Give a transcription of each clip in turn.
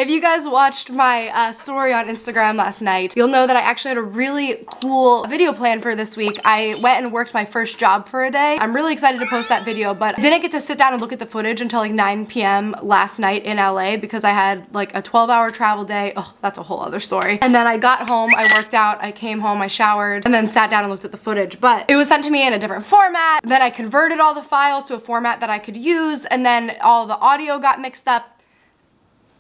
If you guys watched my story on Instagram last night, you'll know that I actually had a really cool video plan for this week. I went and worked my first job for a day. I'm really excited to post that video, but I didn't get to sit down and look at the footage until like 9 p.m. last night in LA because I had like a 12-hour travel day. Oh, that's a whole other story. And then I got home, I worked out, I came home, I showered, and then sat down and looked at the footage. But it was sent to me in a different format. Then I converted all the files to a format that I could use, and then all the audio got mixed up.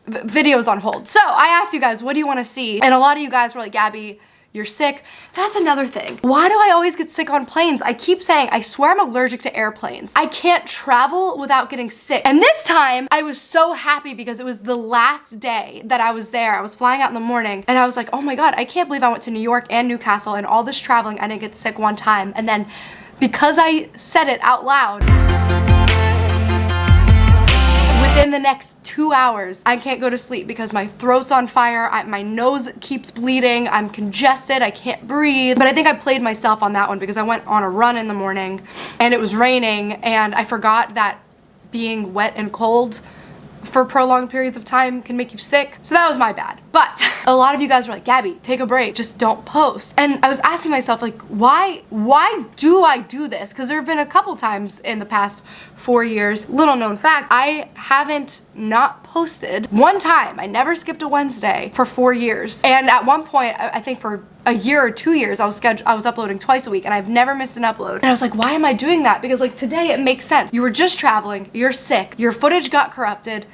Videos on hold. So I asked you guys, what do you want to see? And a lot of you guys were like, Gabby, you're sick. That's another thing. Why do I always get sick on planes? I keep saying, I swear I'm allergic to airplanes. I can't travel without getting sick. And this time I was so happy because it was the last day that I was there. I was flying out in the morning and I was like, oh my God, I can't believe I went to New York and Newcastle and all this traveling, I didn't get sick one time. And then because I said it out loud, within the next 2 hours, I can't go to sleep because my throat's on fire, my nose keeps bleeding, I'm congested, I can't breathe. But I think I played myself on that one because I went on a run in the morning and it was raining and I forgot that being wet and cold for prolonged periods of time can make you sick. So that was my bad. But a lot of you guys were like, Gabby, take a break, just don't post. And I was asking myself, like, why do I do this? Because there have been a couple times in the past 4 years, little known fact, I haven't not posted one time. I never skipped a Wednesday for 4 years. And at one point, I think for a year or 2 years, I was uploading twice a week and I've never missed an upload. And I was like, why am I doing that? Because like today it makes sense. You were just traveling, you're sick, your footage got corrupted,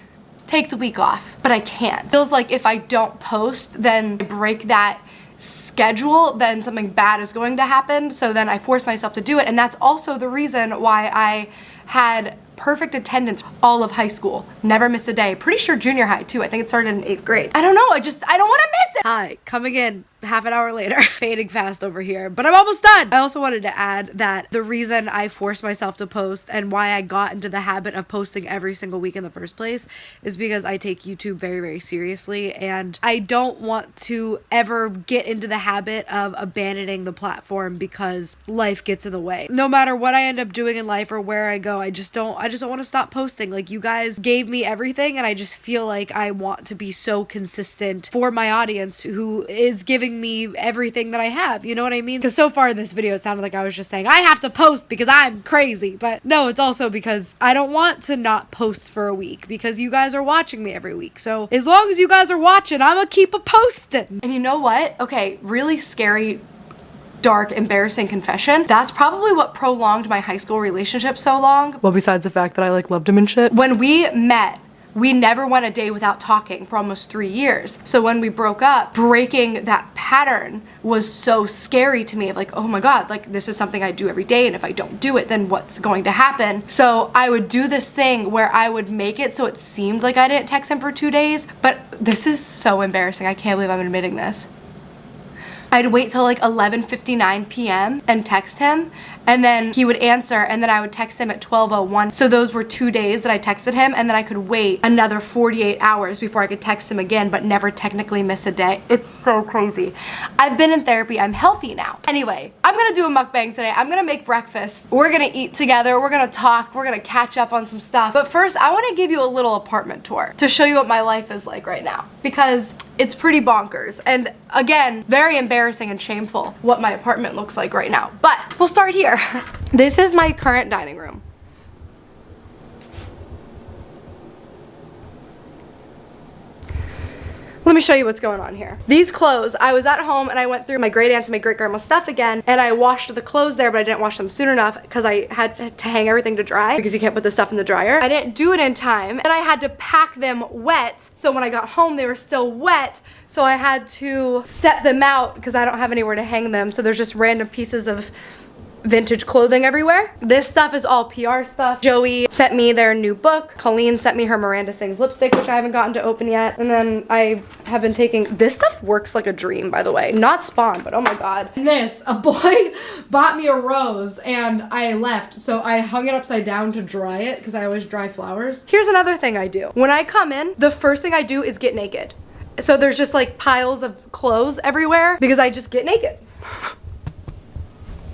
take the week off. But I can't. Feels like if I don't post, then I break that schedule, then something bad is going to happen. So then I force myself to do it. And that's also the reason why I had perfect attendance all of high school. Never missed a day. Pretty sure junior high too. I think it started in 8th grade. I don't know. I don't want to miss it. Hi, coming in half an hour later. Fading fast over here, but I'm almost done. I also wanted to add that the reason I forced myself to post and why I got into the habit of posting every single week in the first place is because I take YouTube very, very seriously and I don't want to ever get into the habit of abandoning the platform because life gets in the way. No matter what I end up doing in life or where I go, I just don't want to stop posting. Like, you guys gave me everything and I just feel like I want to be so consistent for my audience who is giving me everything that I have, you know what I mean? Because so far in this video it sounded like I was just saying I have to post because I'm crazy, but no, it's also because I don't want to not post for a week because you guys are watching me every week. So as long as you guys are watching, I'm gonna keep a posting. And you know what? Okay, really scary, dark, embarrassing confession. That's probably what prolonged my high school relationship so long. Well, besides the fact that I like loved him and shit. When we met, we never went a day without talking for almost 3 years. So when we broke up, breaking that pattern was so scary to me of like, oh my God, like this is something I do every day. And if I don't do it, then what's going to happen? So I would do this thing where I would make it so it seemed like I didn't text him for 2 days, but this is so embarrassing. I can't believe I'm admitting this. I'd wait till like 11:59 p.m. and text him, and then he would answer, and then I would text him at 12:01. So those were 2 days that I texted him, and then I could wait another 48 hours before I could text him again, but never technically miss a day. It's so crazy. I've been in therapy. I'm healthy now. Anyway, I'm gonna do a mukbang today. I'm gonna make breakfast. We're gonna eat together. We're gonna talk. We're gonna catch up on some stuff. But first, I wanna give you a little apartment tour to show you what my life is like right now, because it's pretty bonkers. And again, very embarrassing and shameful what my apartment looks like right now. But we'll start here. This is my current dining room. Let me show you what's going on here. These clothes, I was at home and I went through my great aunt's and my great grandma's stuff again, and I washed the clothes there, but I didn't wash them soon enough because I had to hang everything to dry because you can't put the stuff in the dryer. I didn't do it in time and I had to pack them wet. So when I got home, they were still wet. So I had to set them out because I don't have anywhere to hang them. So there's just random pieces of vintage clothing everywhere. This stuff is all PR stuff. Joey sent me their new book. Colleen sent me her Miranda Sings lipstick, which I haven't gotten to open yet. And then I have been taking, this stuff works like a dream, by the way. Not Spawn, but oh my God. And this, a boy bought me a rose and I left. So I hung it upside down to dry it because I always dry flowers. Here's another thing I do. When I come in, the first thing I do is get naked. So there's just like piles of clothes everywhere because I just get naked.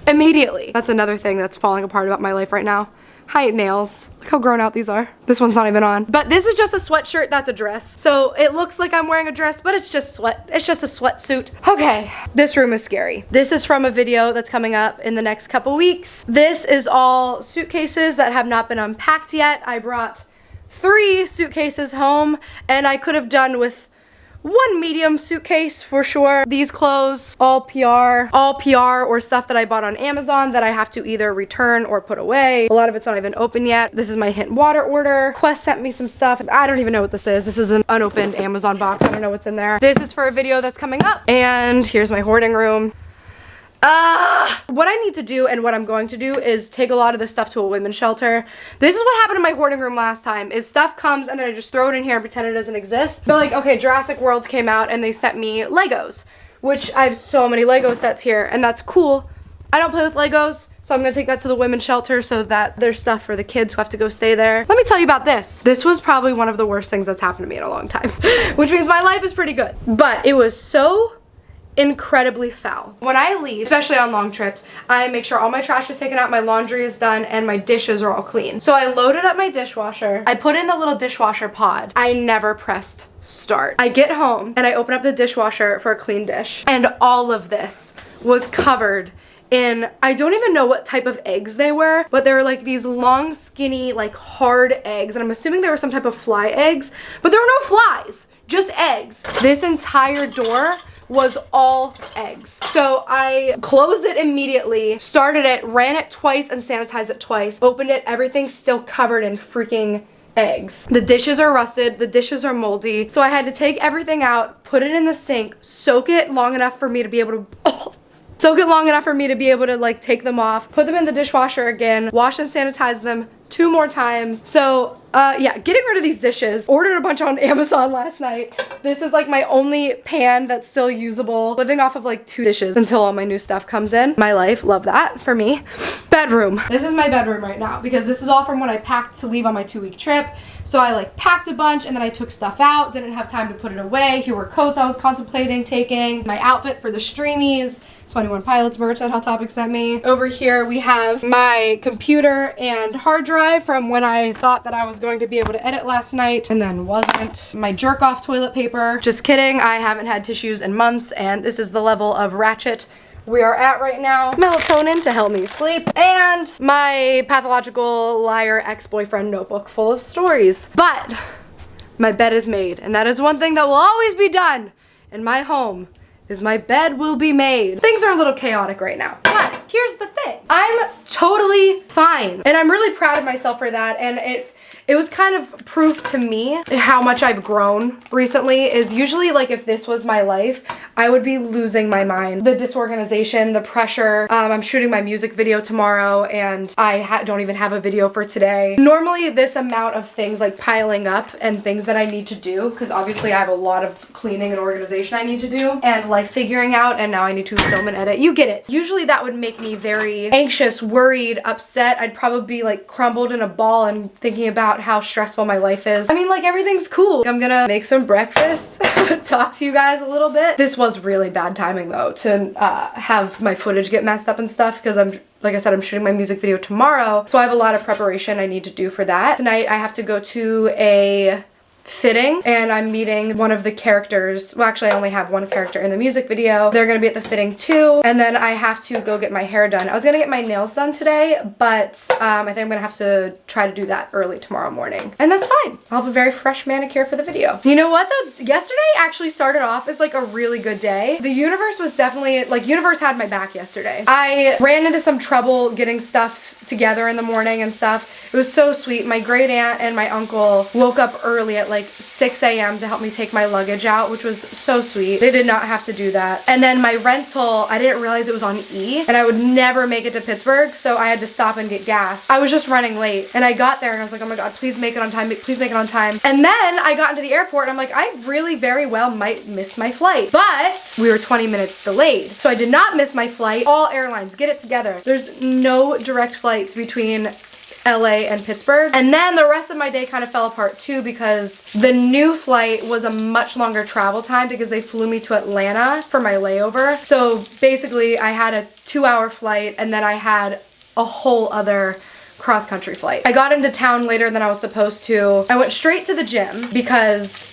Immediately. That's another thing that's falling apart about my life right now. Hi, nails. Look how grown out these are. This one's not even on. But this is just a sweatshirt that's a dress. So it looks like I'm wearing a dress, but it's just it's just a sweatsuit. Okay, this room is scary. This is from a video that's coming up in the next couple weeks. This is all suitcases that have not been unpacked yet. I brought 3 suitcases home, and I could have done with 1 medium suitcase for sure. These clothes, all PR or stuff that I bought on Amazon that I have to either return or put away. A lot of it's not even open yet. This is my Hint water order. Quest sent me some stuff. I don't even know what this is. This is an unopened Amazon box. I don't know what's in there. This is for a video that's coming up. And here's my hoarding room. What I need to do and what I'm going to do is take a lot of this stuff to a women's shelter. This is what happened in my hoarding room last time, is stuff comes and then I just throw it in here and pretend it doesn't exist. They're like, okay, Jurassic World came out and they sent me Legos, which I have so many Lego sets here, and that's cool. I don't play with Legos, so I'm gonna take that to the women's shelter so that there's stuff for the kids who have to go stay there. Let me tell you about this. This was probably one of the worst things that's happened to me in a long time, which means my life is pretty good. But it was so incredibly foul. When I leave, especially on long trips, I make sure all my trash is taken out, my laundry is done, and my dishes are all clean. So I loaded up my dishwasher. I put in the little dishwasher pod. I never pressed start. I get home and I open up the dishwasher for a clean dish, and all of this was covered in, I don't even know what type of eggs they were, but they were like these long, skinny, like hard eggs, and I'm assuming they were some type of fly eggs, but there were no flies, just eggs. This entire door was all eggs. So I closed it immediately, started it, ran it twice and sanitized it twice, opened it, everything's still covered in freaking eggs. The dishes are rusted, the dishes are moldy, so I had to take everything out, put it in the sink, soak it long enough for me to be able to like take them off, put them in the dishwasher again, wash and sanitize them 2 more times. So yeah, getting rid of these dishes. Ordered a bunch on Amazon last night. This is like my only pan that's still usable. Living off of like 2 dishes until all my new stuff comes in. My life, love that for me. Bedroom. This is my bedroom right now because this is all from when I packed to leave on my 2-week trip. So I like packed a bunch and then I took stuff out, didn't have time to put it away. Here were coats I was contemplating taking, my outfit for the Streamies, 21 Pilots merch that Hot Topic sent me. Over here we have my computer and hard drive from when I thought that I was going to be able to edit last night and then wasn't. My jerk off toilet paper. Just kidding, I haven't had tissues in months, and this is the level of ratchet we are at right now. Melatonin to help me sleep, and my pathological liar ex-boyfriend notebook full of stories. But my bed is made, and that is one thing that will always be done in my home, is my bed will be made. Things are a little chaotic right now, but here's the thing. I'm totally fine, and I'm really proud of myself for that, and it was kind of proof to me how much I've grown recently. Is usually like if this was my life, I would be losing my mind. The disorganization, the pressure. I'm shooting my music video tomorrow and I don't even have a video for today. Normally this amount of things like piling up and things that I need to do, because obviously I have a lot of cleaning and organization I need to do and like figuring out, and now I need to film and edit. You get it. Usually that would make me very anxious, worried, upset. I'd probably be like crumbled in a ball and thinking about how stressful my life is. I mean, like, everything's cool. I'm gonna make some breakfast, talk to you guys a little bit. This was really bad timing though, to have my footage get messed up and stuff, because like I said, I'm shooting my music video tomorrow, so I have a lot of preparation I need to do for that. Tonight I have to go to a fitting, and I'm meeting one of the characters. Well, actually I only have one character in the music video. They're gonna be at the fitting too, and then I have to go get my hair done. I was gonna get my nails done today, but I think I'm gonna have to try to do that early tomorrow morning, and that's fine. I'll have a very fresh manicure for the video. You know what though? Yesterday actually started off as like a really good day. The universe was definitely, like, universe had my back yesterday. I ran into some trouble getting stuff together in the morning and stuff. It was so sweet. My great aunt and my uncle woke up early at like 6 a.m. to help me take my luggage out, which was so sweet. They did not have to do that. And then my rental, I didn't realize it was on E, and I would never make it to Pittsburgh, so I had to stop and get gas. I was just running late, and I got there and I was like, oh my god, please make it on time, please make it on time. And then I got into the airport and I'm like, I really very well might miss my flight. But we were 20 minutes delayed, so I did not miss my flight. All airlines, get it together. There's no direct flights between LA and Pittsburgh. And then the rest of my day kind of fell apart too, because the new flight was a much longer travel time because they flew me to Atlanta for my layover. So basically I had a 2-hour flight, and then I had a whole other cross-country flight. I got into town later than I was supposed to. I went straight to the gym because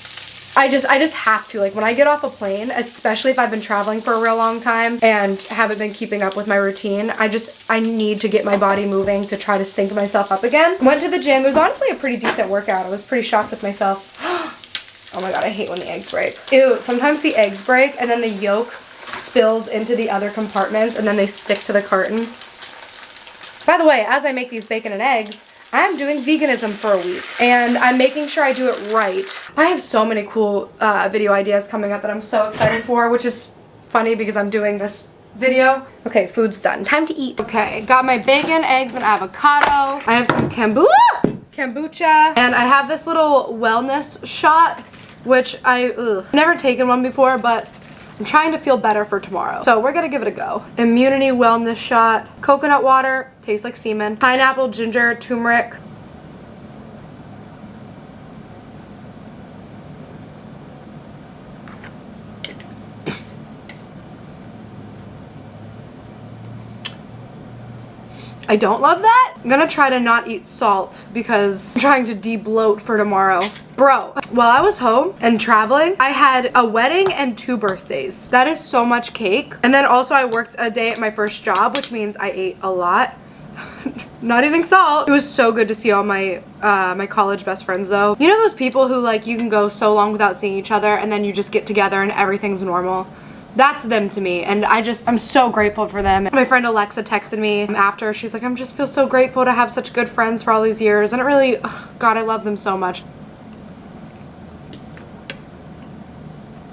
I just have to. Like when I get off a plane, especially if I've been traveling for a real long time and haven't been keeping up with my routine, I need to get my body moving to try to sync myself up again. Went to the gym. It was honestly a pretty decent workout. I was pretty shocked with myself. Oh my God, I hate when the eggs break. Ew, sometimes the eggs break and then the yolk spills into the other compartments and then they stick to the carton. By the way, as I make these bacon and eggs, I'm doing veganism for a week and I'm making sure I do it right. I have so many cool video ideas coming up that I'm so excited for, which is funny because I'm doing this video. Okay, food's done. Time to eat. Okay, got my bacon, eggs, and avocado. I have some kombucha, and I have this little wellness shot, which I've never taken one before, but I'm trying to feel better for tomorrow. So we're gonna give it a go. Immunity wellness shot. Coconut water, tastes like semen. Pineapple, ginger, turmeric. I don't love that. I'm gonna try to not eat salt because I'm trying to de-bloat for tomorrow. Bro, while I was home and traveling, I had a wedding and 2 birthdays. That is so much cake. And then also I worked a day at my first job, which means I ate a lot. Not eating salt. It was so good to see all my my college best friends though. You know those people who like you can go so long without seeing each other and then you just get together and everything's normal? That's them to me, and I'm so grateful for them. My friend Alexa texted me after. She's like, I just feel so grateful to have such good friends for all these years, and it really, God, I love them so much.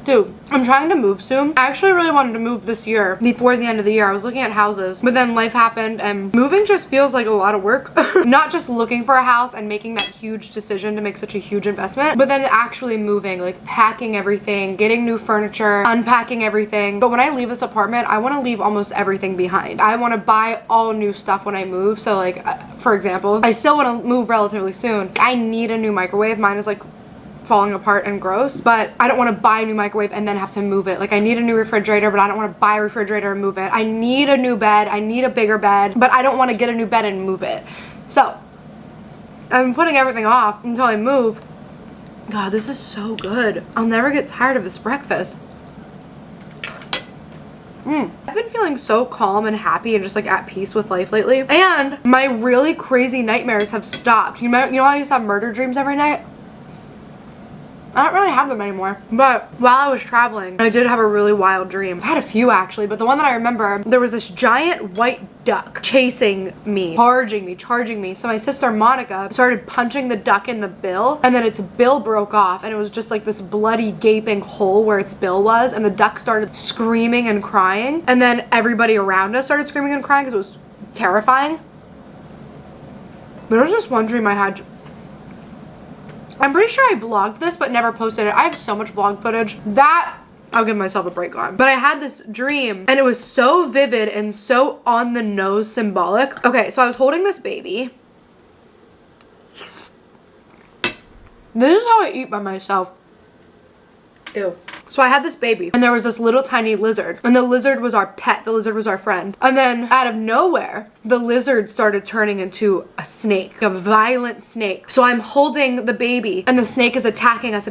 Dude, I'm trying to move soon. I actually really wanted to move this year, before the end of the year. I was looking at houses, but then life happened and moving just feels like a lot of work. Not just looking for a house and making that huge decision to make such a huge investment, but then actually moving, like packing everything, getting new furniture, unpacking everything. But when I leave this apartment, I want to leave almost everything behind. I want to buy all new stuff when I move. So like, for example, I still want to move relatively soon. I need a new microwave. Mine is like falling apart and gross, but I don't want to buy a new microwave and then have to move it. Like I need a new refrigerator, but I don't want to buy a refrigerator and move it. I need a new bed. I need a bigger bed, but I don't want to get a new bed and move it. So I'm putting everything off until I move. God, this is so good. I'll never get tired of this breakfast. I've been feeling so calm and happy and just like at peace with life lately. And my really crazy nightmares have stopped. You know how I used to have murder dreams every night? I don't really have them anymore. But while I was traveling, I did have a really wild dream. I had a few actually, but the one that I remember, there was this giant white duck chasing me, charging me. So my sister Monica started punching the duck in the bill, and then its bill broke off, and it was just like this bloody gaping hole where its bill was, and the duck started screaming and crying, and then everybody around us started screaming and crying because it was terrifying. There was just one dream I had. I'm pretty sure I vlogged this but never posted it. I have so much vlog footage that I'll give myself a break on. But I had this dream and it was so vivid and so on the nose symbolic. Okay, so I was holding this baby. This is how I eat by myself. Ew. So I had this baby and there was this little tiny lizard, and the lizard was our pet. The lizard was our friend. And then out of nowhere, the lizard started turning into a snake, a violent snake. So I'm holding the baby and the snake is attacking us.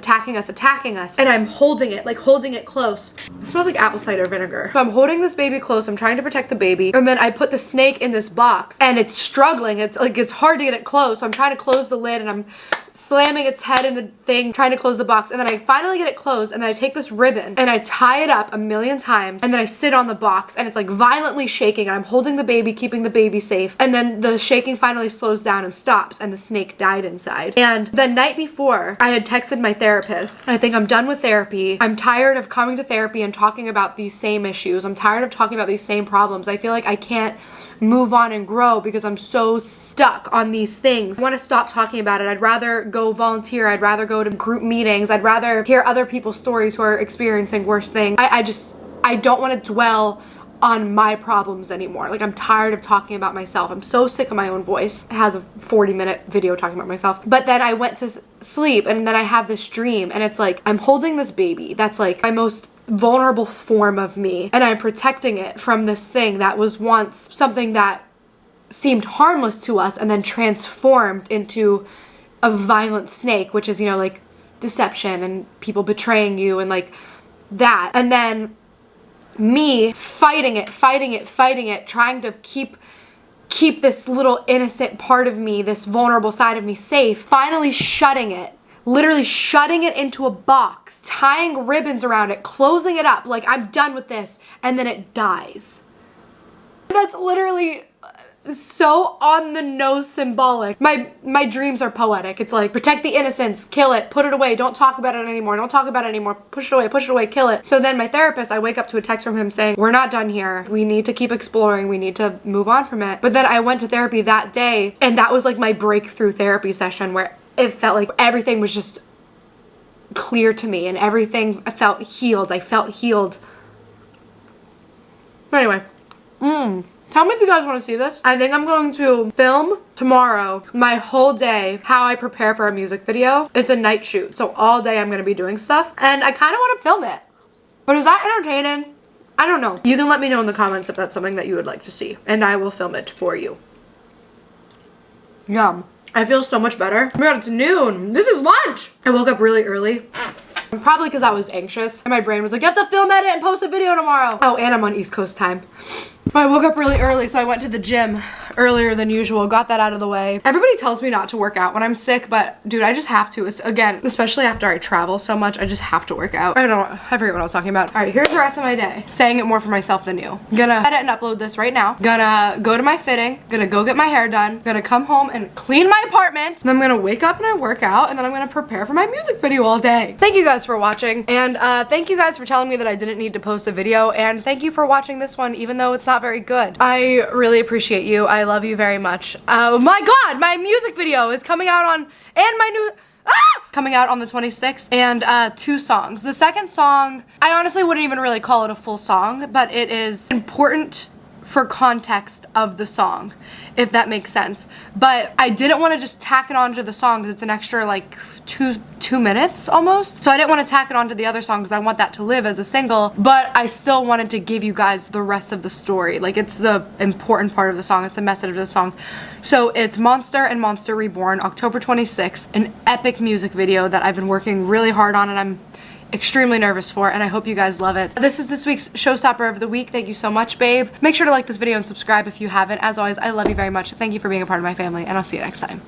And I'm holding it, like holding it close. It smells like apple cider vinegar. So I'm holding this baby close. I'm trying to protect the baby. And then I put the snake in this box and it's struggling. It's like, it's hard to get it closed. So I'm trying to close the lid and I'm slamming its head in the thing, trying to close the box. And then I finally get it closed, and then I take this ribbon and I tie it up 1,000,000 times, and then I sit on the box and it's like violently shaking, and I'm holding the baby, keeping the baby safe. And then the shaking finally slows down and stops, and the snake died inside. And the night before, I had texted my therapist. I think I'm done with therapy. I'm tired of coming to therapy and talking about these same issues. I'm tired of talking about these same problems. I feel like I can't move on and grow because I'm so stuck on these things. I want to stop talking about it. I'd rather go volunteer. I'd rather go to group meetings. I'd rather hear other people's stories who are experiencing worse things. I don't want to dwell on my problems anymore. Like, I'm tired of talking about myself. I'm so sick of my own voice. It has a 40-minute video talking about myself. But then I went to sleep and then I have this dream, and it's like I'm holding this baby that's like my most vulnerable form of me, and I'm protecting it from this thing that was once something that seemed harmless to us and then transformed into a violent snake, which is, you know, like deception and people betraying you and like that. And then me fighting it, trying to keep this little innocent part of me, this vulnerable side of me safe, finally shutting it. Literally shutting it into a box, tying ribbons around it, closing it up, like I'm done with this, and then it dies. That's literally so on the nose symbolic. My dreams are poetic. It's like, protect the innocence, kill it, put it away, don't talk about it anymore, push it away, kill it. So then my therapist, I wake up to a text from him saying, we're not done here. We need to keep exploring. We need to move on from it. But then I went to therapy that day, and that was like my breakthrough therapy session where it felt like everything was just clear to me and everything felt healed. I felt healed. But anyway, tell me if you guys want to see this. I think I'm going to film tomorrow my whole day, how I prepare for a music video. It's a night shoot, so all day I'm going to be doing stuff, and I kind of want to film it. But is that entertaining? I don't know. You can let me know in the comments if that's something that you would like to see, and I will film it for you. Yum. I feel so much better. Oh my god, it's noon. This is lunch. I woke up really early. Probably because I was anxious. And my brain was like, you have to film, edit, and post a video tomorrow. Oh, and I'm on East Coast time. I woke up really early, so I went to the gym earlier than usual. Got that out of the way. Everybody tells me not to work out when I'm sick, but dude, I just have to. Again, especially after I travel so much, I just have to work out. I forget what I was talking about. All right, here's the rest of my day. Saying it more for myself than you. Gonna edit and upload this right now. Gonna go to my fitting. Gonna go get my hair done. Gonna come home and clean my apartment. And I'm gonna wake up and I work out, and then I'm gonna prepare for my music video all day. Thank you guys for watching, and thank you guys for telling me that I didn't need to post a video, and thank you for watching this one, even though it's not very good. I really appreciate you. I love you very much. Oh my god, my music video is coming out on, and my new, coming out on the 26th, and 2 songs. The second song, I honestly wouldn't even really call it a full song, but it is important for context of the song, if that makes sense. But I didn't want to just tack it onto the song because it's an extra like two minutes almost. So I didn't want to tack it onto the other song because I want that to live as a single, but I still wanted to give you guys the rest of the story. Like, it's the important part of the song, it's the message of the song. So it's Monster and Monster Reborn, October 26th, an epic music video that I've been working really hard on and I'm extremely nervous for, and I hope you guys love it. This is this week's Showstopper of the Week. Thank you so much, babe. Make sure to like this video and subscribe if you haven't. As always, I love you very much. Thank you for being a part of my family, and I'll see you next time.